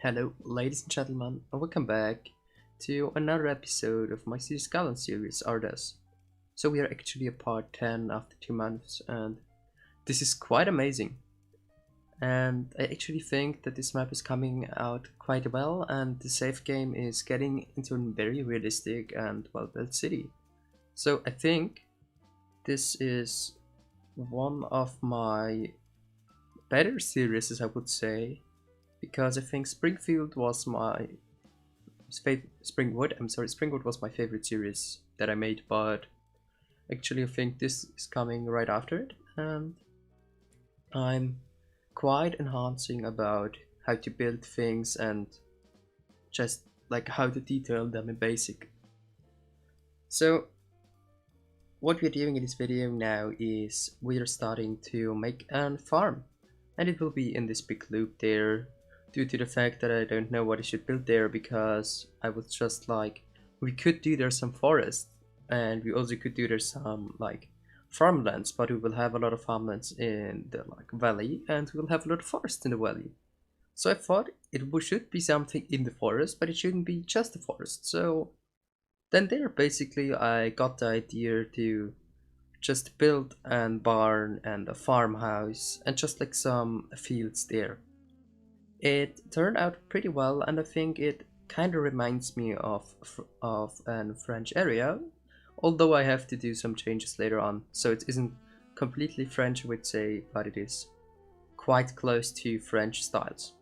Hello, ladies and gentlemen, and welcome back to another episode of my Cities Skylines Series Ardes. So we are actually at part 10 after 2 months, and this is quite amazing. And I actually think that this map is coming out quite well, and the safe game is getting into a very realistic and well-built city. So I think this is one of my better series, I would say, because I think Springfield was my Springwood was my favorite series that I made, but actually I think this is coming right after it, and I'm quite enhancing about how to build things and just like how to detail them in basic. So what we're doing in this video now is we're starting to make a farm, and it will be in this big loop there, due to the fact that I don't know what I should build there, because I was just like, we could do there some forest, and we also could do there some like farmlands, but we will have a lot of farmlands in the like valley, and we will have a lot of forest in the valley. So I thought it should be something in the forest, but it shouldn't be just the forest. So then there basically I got the idea to just build a barn and a farmhouse and just like some fields there. It turned out pretty well, and I think it kind of reminds me of an French area, although I have to do some changes later on, so it isn't completely French, I would say, but it is quite close to French styles.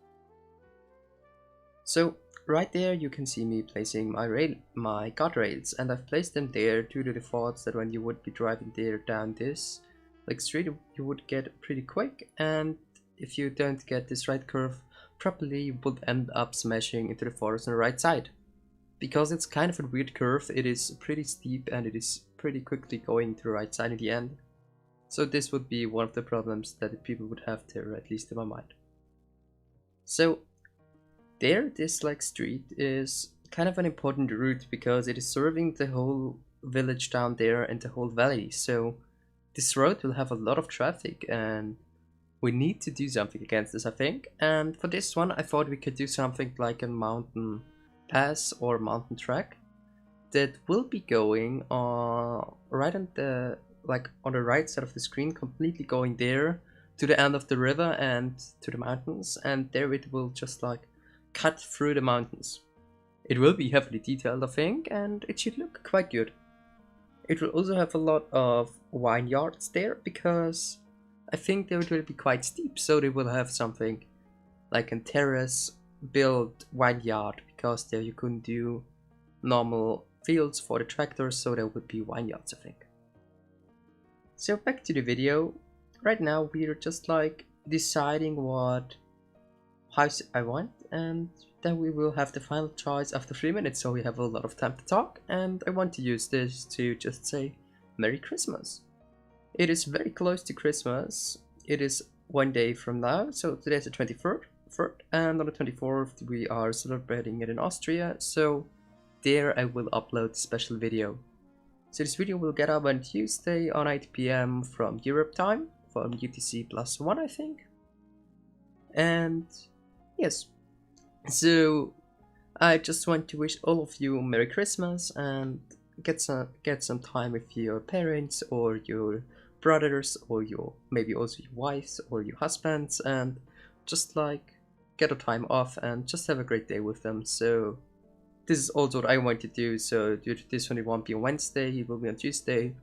So right there you can see me placing my guardrails, and I've placed them there due to the thoughts that when you would be driving there down this like street, you would get pretty quick, and if you don't get this right curve properly, you would end up smashing into the forest on the right side. Because it's kind of a weird curve, it is pretty steep and it is pretty quickly going to the right side in the end. So this would be one of the problems that people would have there, at least in my mind. So there, this like street is kind of an important route because it is serving the whole village down there and the whole valley. So this road will have a lot of traffic, and we need to do something against this, I think. And for this one, I thought we could do something like a mountain pass or mountain track that will be going right on the on the right side of the screen, completely going there to the end of the river and to the mountains, and there it will just like cut through the mountains. It will be heavily detailed, I think, and it should look quite good. It will also have a lot of vineyards there because I think they will be quite steep, so they will have something like a terrace built vineyard, because there you couldn't do normal fields for the tractors, so there would be vineyards, I think. So back to the video. Right now we're just like deciding what house I want, and then we will have the final choice after 3 minutes, so we have a lot of time to talk, and I want to use this to just say Merry Christmas. It is very close to Christmas. It is one day from now, so today's the 23rd, and on the 24th we are celebrating it in Austria, so there I will upload a special video. So this video will get up on Tuesday on 8 PM from Europe time, from UTC+1 I think. And yes, so I just want to wish all of you Merry Christmas, and get some time with your parents or your brothers or your maybe also your wives or your husbands, and just like get a time off and just have a great day with them. So this is also what I want to do. So due to this one, it won't be on Wednesday, it will be on Tuesday,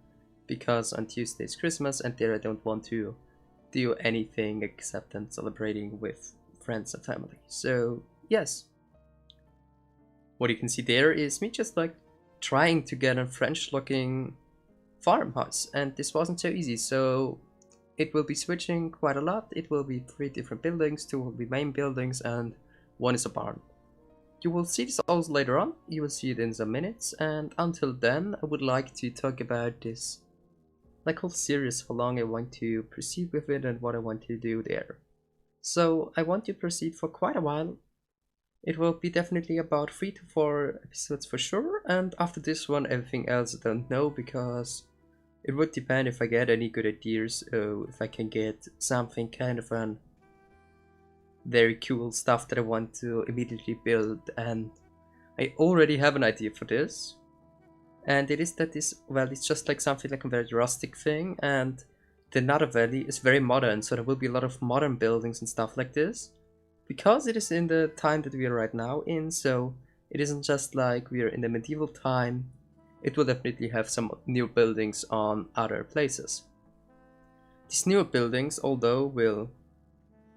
because on Tuesday is Christmas, and there I don't want to do anything except then celebrating with friends and family. So yes, what you can see there is me just like trying to get a French looking farmhouse, and this wasn't so easy, so it will be switching quite a lot. It will be 3 different buildings, 2 will be main buildings, and 1 is a barn. You will see this also later on, you will see it in some minutes, and until then I would like to talk about this like whole series, how long I want to proceed with it and what I want to do there. So I want to proceed for quite a while. It will be definitely about 3 to 4 episodes for sure, and after this one everything else I don't know, because it would depend if I get any good ideas, if I can get something kind of an very cool stuff that I want to immediately build, and I already have an idea for this. And it is that this, well, it's just like something like a very rustic thing, and the Nether Valley is very modern, so there will be a lot of modern buildings and stuff like this. Because it is in the time that we are right now in, so it isn't just like we are in the medieval time, it will definitely have some new buildings on other places. These new buildings, although will,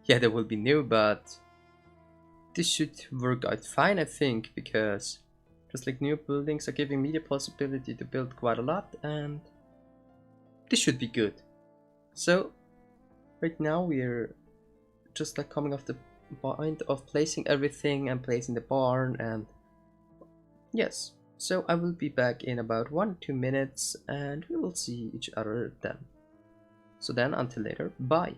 yeah, they will be new, but this should work out fine, I think, because just like new buildings are giving me the possibility to build quite a lot, and this should be good. So right now we're just like coming off the point of placing everything and placing the barn, and yes, so I will be back in about 1-2 minutes and we will see each other then. So then, until later, bye.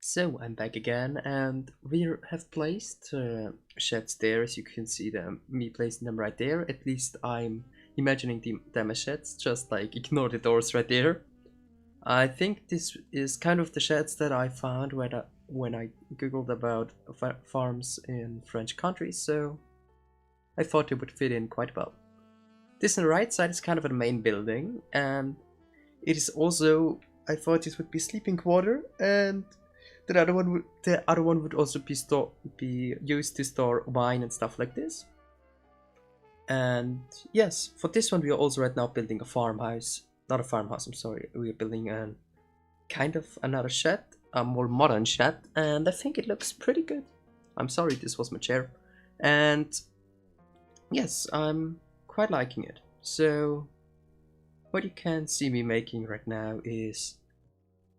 So I'm back again, and we have placed sheds there, as you can see them, me placing them right there. At least I'm imagining them as sheds, just like ignore the doors right there. I think this is kind of the sheds that I found when I googled about farms in French countries, so I thought it would fit in quite well. This on the right side is kind of a main building, and it is also, I thought this would be sleeping quarter, and the other one would also be used to store wine and stuff like this. And yes, for this one we are also right now building a farmhouse. Not a farmhouse, I'm sorry. We are building a kind of another shed, a more modern shed, and I think it looks pretty good. I'm sorry, this was my chair. And yes, I'm quite liking it. So what you can see me making right now is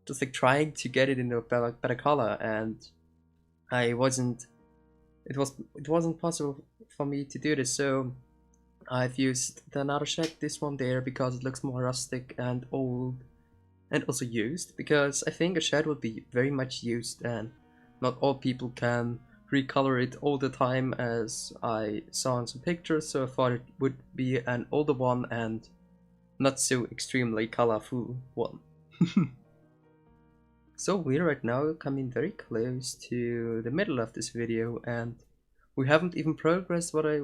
just like trying to get it in a better color, and it wasn't possible for me to do this, so I've used another shed, this one there, because it looks more rustic and old, and also used, because I think a shed would be very much used and not all people can recolor it all the time, as I saw in some pictures, so I thought it would be an older one and not so extremely colorful one. So we're right now coming very close to the middle of this video, and we haven't even progressed what I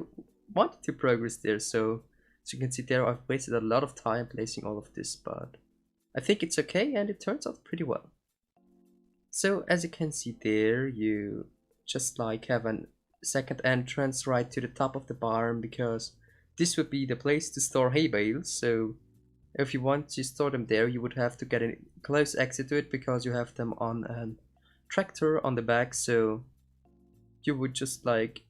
wanted to progress there, so as you can see there, I've wasted a lot of time placing all of this, but I think it's okay and it turns out pretty well. So as you can see there, you just like have a second entrance right to the top of the barn, because this would be the place to store hay bales. So if you want to store them there, you would have to get a close exit to it, because you have them on a tractor on the back, so you would just like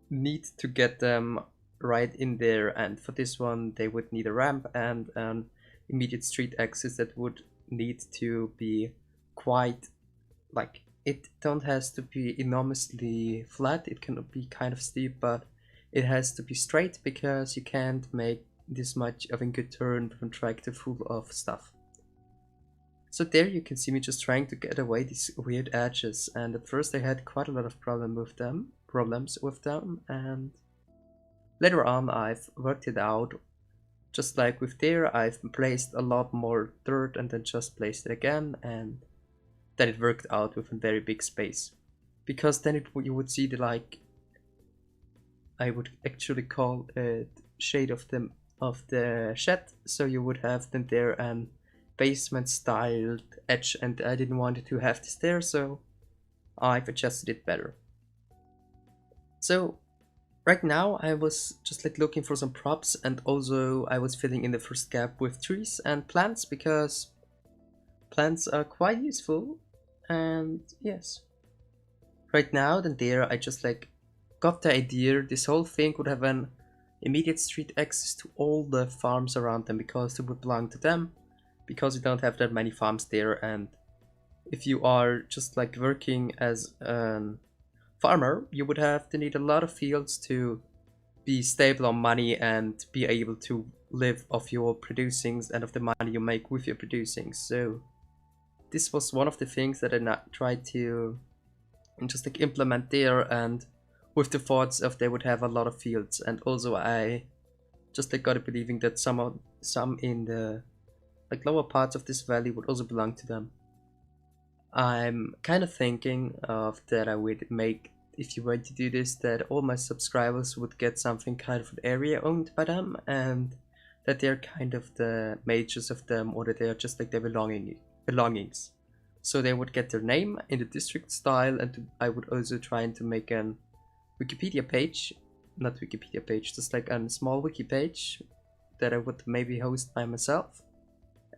need to get them right in there, and for this one they would need a ramp and an immediate street access that would need to be quite, like, it don't has to be enormously flat, it can be kind of steep, but it has to be straight, because you can't make this much of a good turn from tractor full of stuff. So there you can see me just trying to get away these weird edges, and at first I had quite a lot of problems with them, and later on I've worked it out. Just like with there, I've placed a lot more dirt and then just placed it again, and then it worked out with a very big space. Because then you would see the, like, I would actually call it shade of the shed, so you would have then there an basement styled edge, and I didn't want it to have this there, so I've adjusted it better. So right now I was just like looking for some props, and also I was filling in the first gap with trees and plants, because plants are quite useful. And yes, right now then there I just like got the idea this whole thing would have an immediate street access to all the farms around them, because they would belong to them, because you don't have that many farms there. And if you are just like working as a farmer, you would have to need a lot of fields to be stable on money and be able to live off your producings and of the money you make with your producing. So this was one of the things that I tried to just like implement there, and with the thoughts of they would have a lot of fields. And also I just like got it believing that some in the like lower parts of this valley would also belong to them. I'm kind of thinking of that I would make, if you were to do this, that all my subscribers would get something kind of an area owned by them, and that they're kind of the majors of them, or that they are just like their belongings. So they would get their name in the district style, and I would also try to make an Wikipedia page, not Wikipedia page, just like a small wiki page that I would maybe host by myself,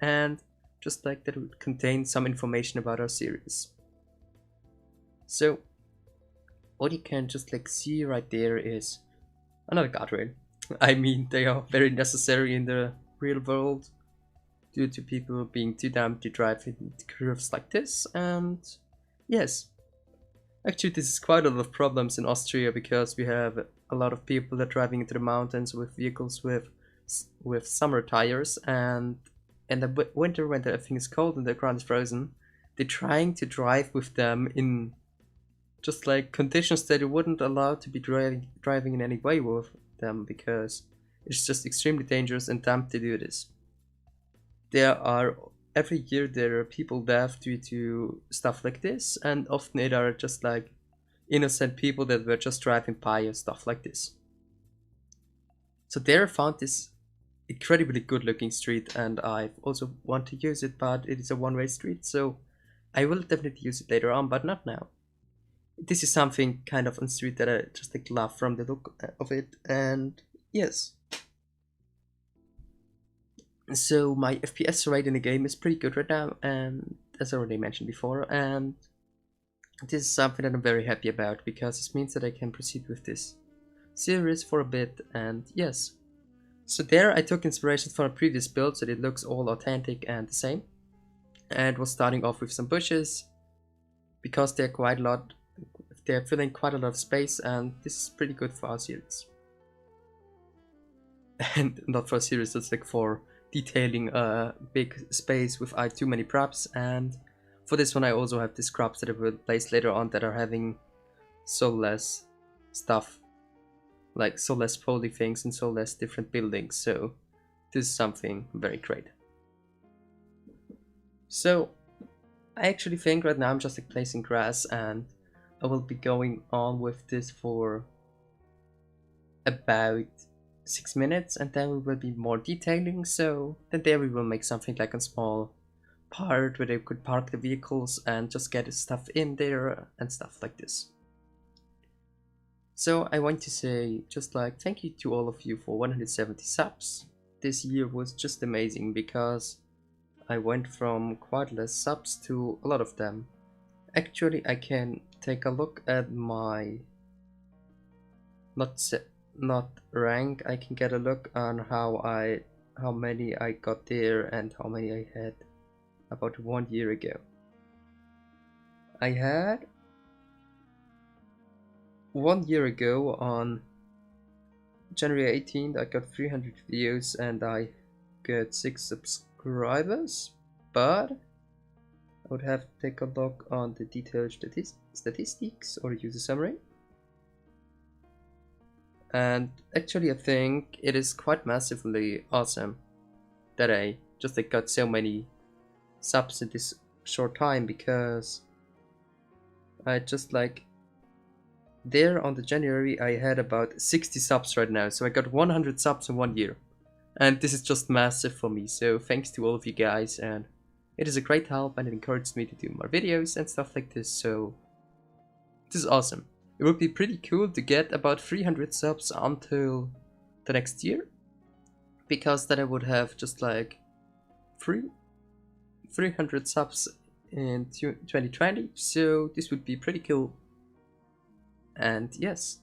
and just like that would contain some information about our series. So what you can just like see right there is another guardrail. I mean, they are very necessary in the real world due to people being too dumb to drive in curves like this. And yes, actually this is quite a lot of problems in Austria, because we have a lot of people that are driving into the mountains with vehicles with summer tires, and in the winter when everything is cold and the ground is frozen, they're trying to drive with them in just like conditions that you wouldn't allow to be driving in any way with them, because it's just extremely dangerous and dumb to do this. Every year there are people deaf due to stuff like this, and often it are just like innocent people that were just driving by and stuff like this. So there I found this incredibly good looking street, and I also want to use it, but it is a one-way street, so I will definitely use it later on, but not now. This is something kind of on street that I just like love from the look of it. And yes, so my FPS rate in the game is pretty good right now, and as I already mentioned before, and this is something that I'm very happy about, because this means that I can proceed with this series for a bit. And yes, so there I took inspiration from a previous build, so it looks all authentic and the same, and was starting off with some bushes, because they're filling quite a lot of space, and this is pretty good for our series. and not for serious, it's like for detailing a big space without too many props. And for this one I also have these crops that I will place later on that are having so less stuff, like so less poly things and so less different buildings, so this is something very great. So I actually think right now I'm just like placing grass, and I will be going on with this for about 6 minutes, and then we will be more detailing. So then there we will make something like a small part where they could park the vehicles and just get stuff in there and stuff like this. So I want to say just like thank you to all of you for 170 subs. This year was just amazing because I went from quite less subs to a lot of them. Actually, I can take a look at my not rank. I can get a look on how many I got there and how many I had about 1 year ago. I had 1 year ago on January 18th I got 300 videos and I got 6 subscribers, but I would have to take a look on the detailed statistics or user summary. And actually I think it is quite massively awesome that I just like got so many subs in this short time, because I just like there on the January I had about 60 subs right now, so I got 100 subs in 1 year, and this is just massive for me. So thanks to all of you guys, and it is a great help and it encourages me to do more videos and stuff like this, so this is awesome. It would be pretty cool to get about 300 subs until the next year, because then I would have just like 300 subs in 2020, so this would be pretty cool. And yes,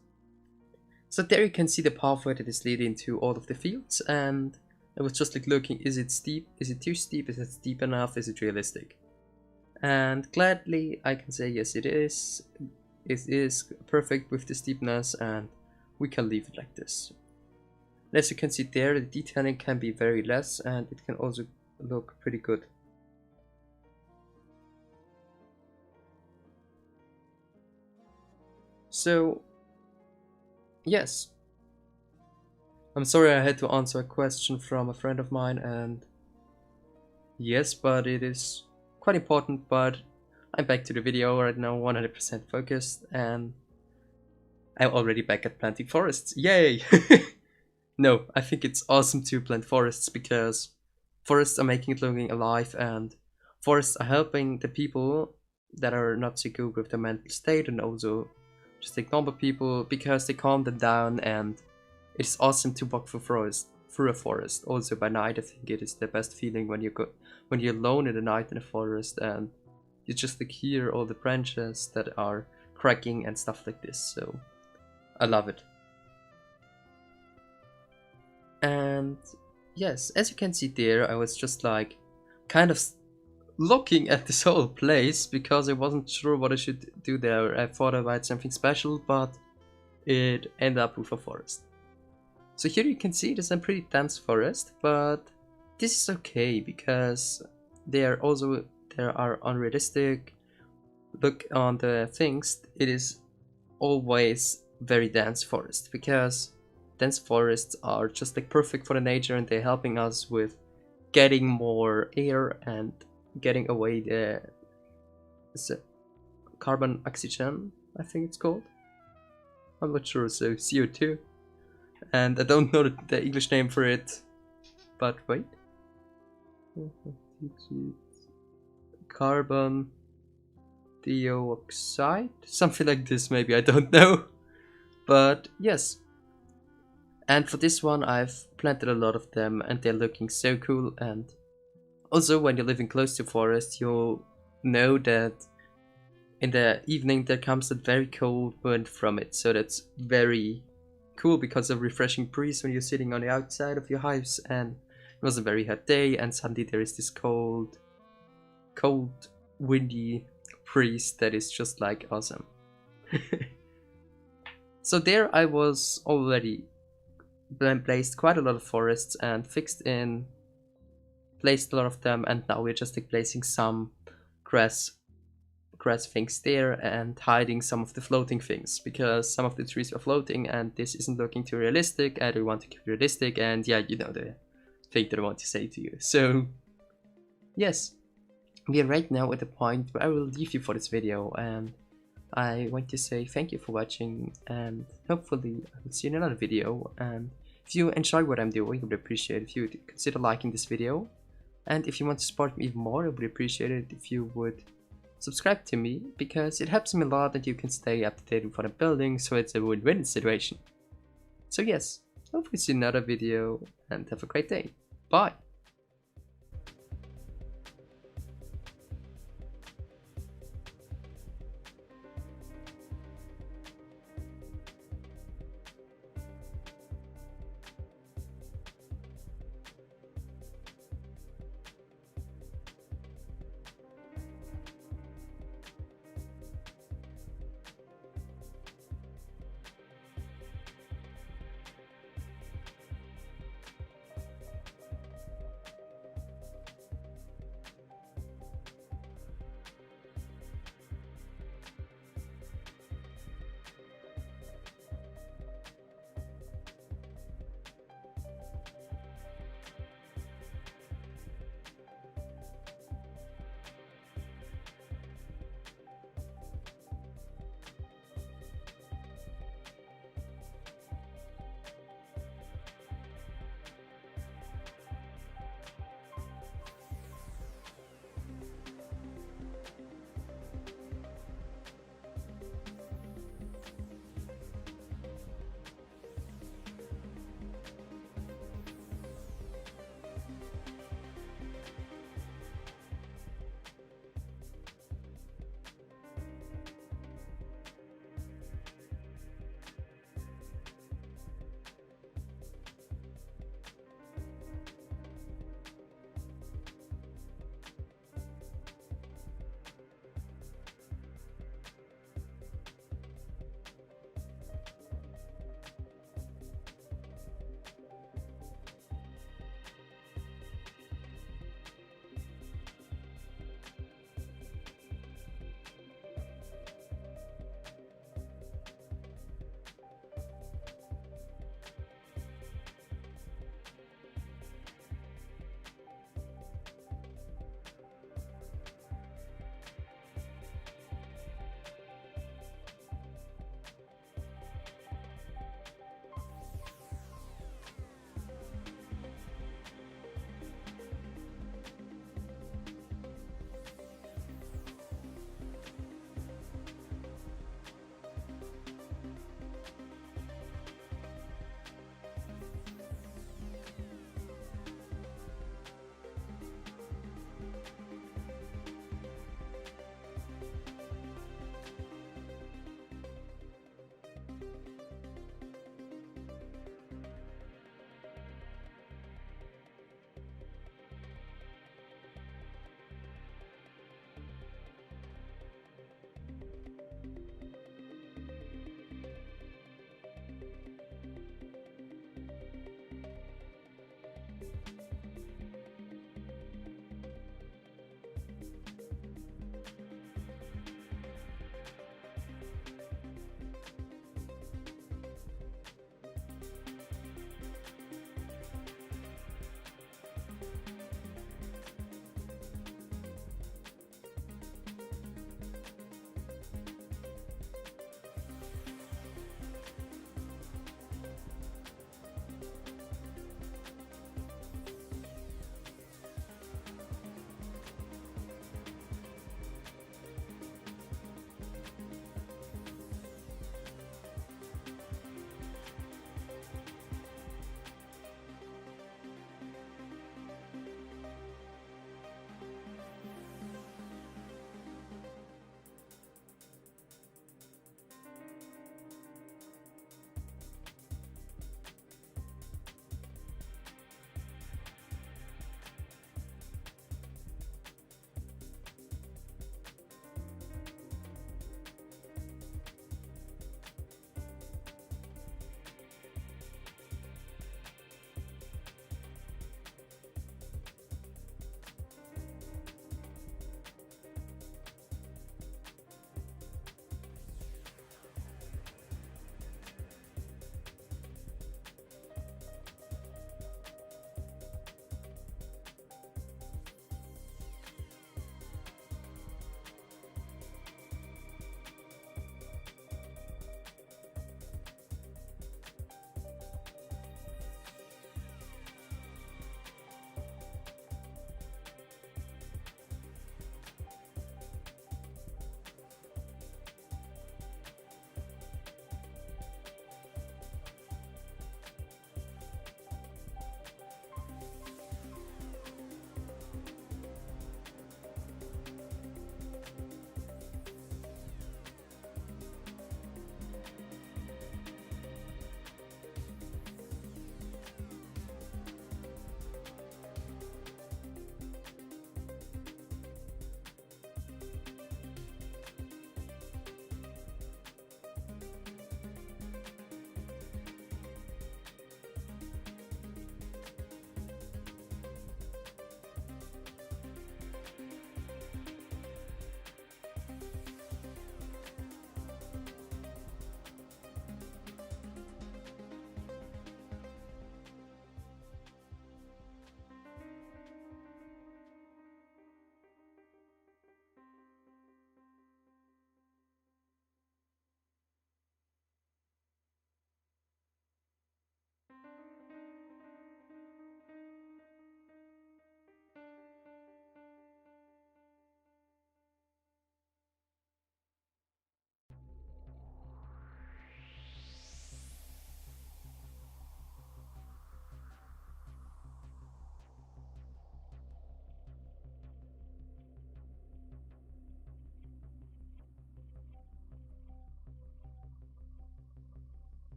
so there you can see the pathway that is leading to all of the fields, and I was just like looking, is it steep, is it too steep, is it steep enough, is it realistic? And gladly I can say yes, it is perfect with the steepness, and we can leave it like this. And as you can see there, the detailing can be very less and it can also look pretty good. So yes, I'm sorry I had to answer a question from a friend of mine, and yes, but it is quite important. But I'm back to the video right now, 100% focused, and I'm already back at planting forests. Yay! No, I think it's awesome to plant forests because forests are making it looking alive, and forests are helping the people that are not so good with their mental state, and also just like normal people, because they calm them down, and it's awesome to walk through a forest. Also by night, I think it is the best feeling when you're alone in the night in a forest and you just like hear all the branches that are cracking and stuff like this. So I love it. And yes, as you can see there, I was just like kind of looking at this whole place because I wasn't sure what I should do there. I thought about something special, but it ended up with a forest. So here you can see it is a pretty dense forest, but this is okay because there are unrealistic look on the things. It is always very dense forest, because dense forests are just like perfect for the nature, and they're helping us with getting more air and getting away the carbon oxygen, I think it's called. I'm not sure, so CO2. And I don't know the English name for it, but wait. Carbon dioxide? Something like this, maybe, I don't know. But yes. And for this one, I've planted a lot of them, and they're looking so cool. And also, when you're living close to forest, you'll know that in the evening there comes a very cold wind from it. So that's very cool because of refreshing breeze when you're sitting on the outside of your house, and it was a very hot day, and suddenly there is this cold, windy breeze that is just like awesome. So there I was already then placed quite a lot of forests and placed a lot of them, and now we're just like placing some grass things there and hiding some of the floating things, because some of the trees are floating and this isn't looking too realistic. I do want to keep it realistic, and yeah, you know the thing that I want to say to you. So yes, we are right now at the point where I will leave you for this video, and I want to say thank you for watching, and hopefully I will see you in another video. And if you enjoy what I'm doing, I would appreciate if you would consider liking this video. And if you want to support me even more, I would appreciate it if you would subscribe to me, because it helps me a lot and you can stay up to date with what I'm building, so it's a win-win situation. So yes, hopefully see you in another video, and have a great day. Bye!